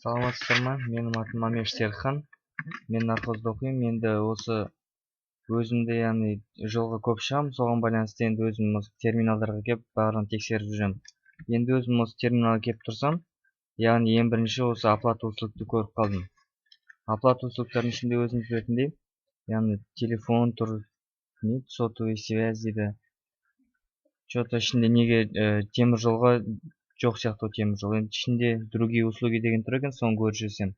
Саламатсыздар ма? Менің атым Мамеш Серхан. Мен нархозда оқимын. Менде осы өзімде, яғни жолға көп шығамын. Соған байланысты енді өзім осы терминалдарға келіп барлығын тексеріп жүремін. Енді өзім осы терминалға келіп тұрсам, яғни ең бірінші осы оплата услугты көріп қалдым. Оплата услугтардың ішінде өзіңіз білетіндей, яғни телефон тұр, сотовый связь дейді. Что-то ішінде неге темір жолға жоқ сияқты темір жол. Енді ішінде другие услуги деген тұр екен, соны көріп жүрсем.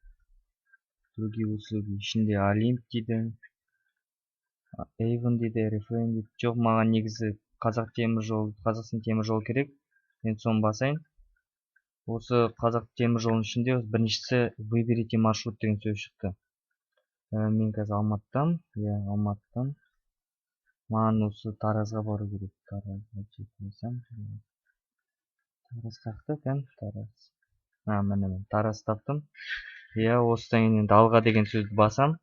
Другие услуги ішінде Олимп дейді, Эйвен дейді, Refrain дейді. Жоқ, маған негізі Қазақстан темір жолы керек. Мен соны басайын. Осы Қазақ темір жолының ішінде біріншісі выберите маршрут деген сөз шықты. Мен қазір Алматыдан. Маған осы Таразға бару керек. Тараз тақты екен, Тараз. Міне, Тараз таптым. Осыдан кейін енді алға деген сөзді басам.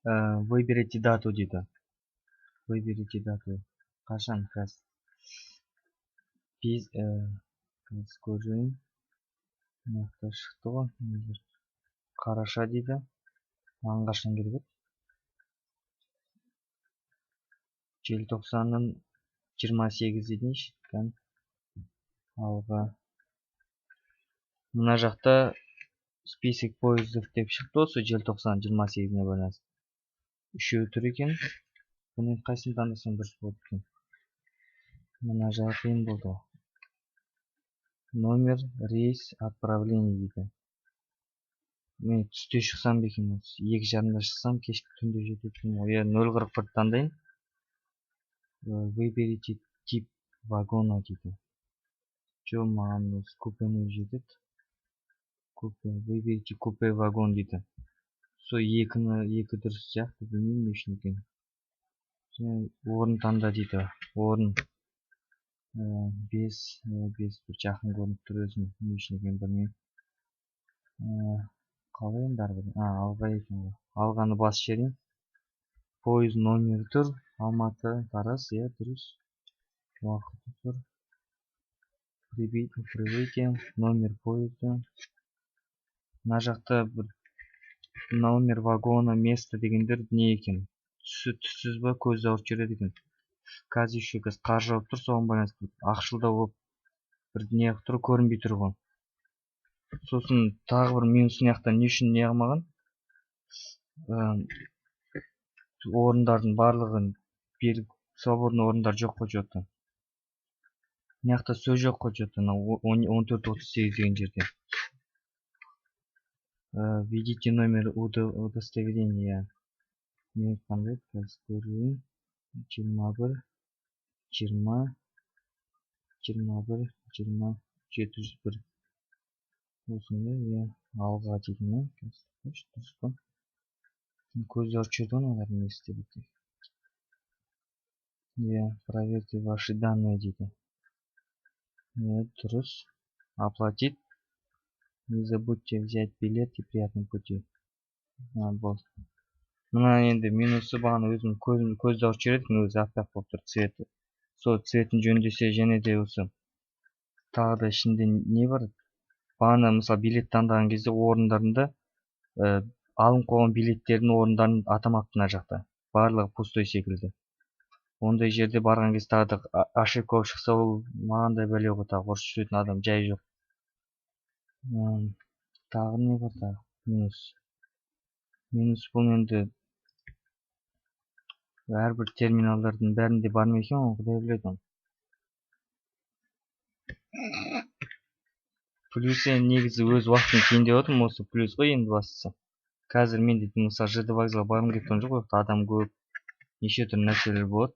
Выберите дату дейді. Выберите дату. Қашан? Қазір көрейін. Мынақты шықты ғой. Қараша дейді. Маған қашан керек? Желтоқсанның 28-і дейінші. Алға. Мына жақта список поездов деп шықты, осы желтоқсан 28-іне байланысты. Үшеуі тұр екен. Бұны қайсысын таңдасам дұрыс болады екен. Мына жағы қиын болды. Номер, рейс, отправление дейді. Мен түсте шықсам ба екен, 2:30-да шықсам, кешкі түнде жететін. 0:41 таңдайын. Выберите тип вагона дейді. Жоқ, маған осы купені жетеді. Выберите купе вагон дейді. Сол екі дұрыс сияқты, білмеймін не үшін екен. Орын таңда дейді. Орын 5 бір жақын көрініп тұр, өзім не үшін екен білмеймін. Қалай енді әрбір? Алға екен ғой. Алғаны бас жерін. Поезд номері тұр. Алматы, Тараз, дұрыс. Уақыты тұр. Прибытие, номер поезда. Мына жақта бір номер вагона, место дегендер не екен? Түссіз ба, көз ауырып жүреді екен. Қазір еще қар жауып тұр, соған байланысты ақшылда болып бір не тұр, көрінбей тұр ғой. Сосын тағы бір минус неяқтан не үшін не қылмаған? Орындардың барлығын свободный орындар жоқ қой жоқты. Неяқта сөз жоқ қой жоқты, 14:38 деген жерде. Введите номер удостоверения. Мен қандай? Қазір көрейін. 21 701. Осында, алға дейді ме? Дұрыс па? Көз ауырып жүрді ғой, олар не істеп етті. Проверьте ваши данные дейді. Дұрыс. Оплатить. Не забудьте взять билет и приятный пути. Болды. Мына енді минусы бағана өзім көз ауырып жүреді, өзі аппақ болып тұр цветі. Сол цветін жөндесе және де осы. Тағы да ішінде не бар? Бағана мысалы билет таңдаған кезде орындарында алым қойған билеттердің орындарын атамапты мына жақта. Барлығы пустой секілді. Ондай жерде барған кезде тағы да ошибка болып шықса, ол маған да бәле ғой, тағы ұрысып жүретін адам жай жоқ. Тағы не бар тағы? Минус бұл енді әрбір терминалдардың бәрінде бар ма екен, оны құдай біледі. Плюс негізі өз уақытын кейін деп отырмын, осы плюс қой енді бастысы. Қазір мен дейтін мысалы ЖД вокзалға барғым келіп тұрған жоқ, адам көп, неше түрлі нәрселер болады.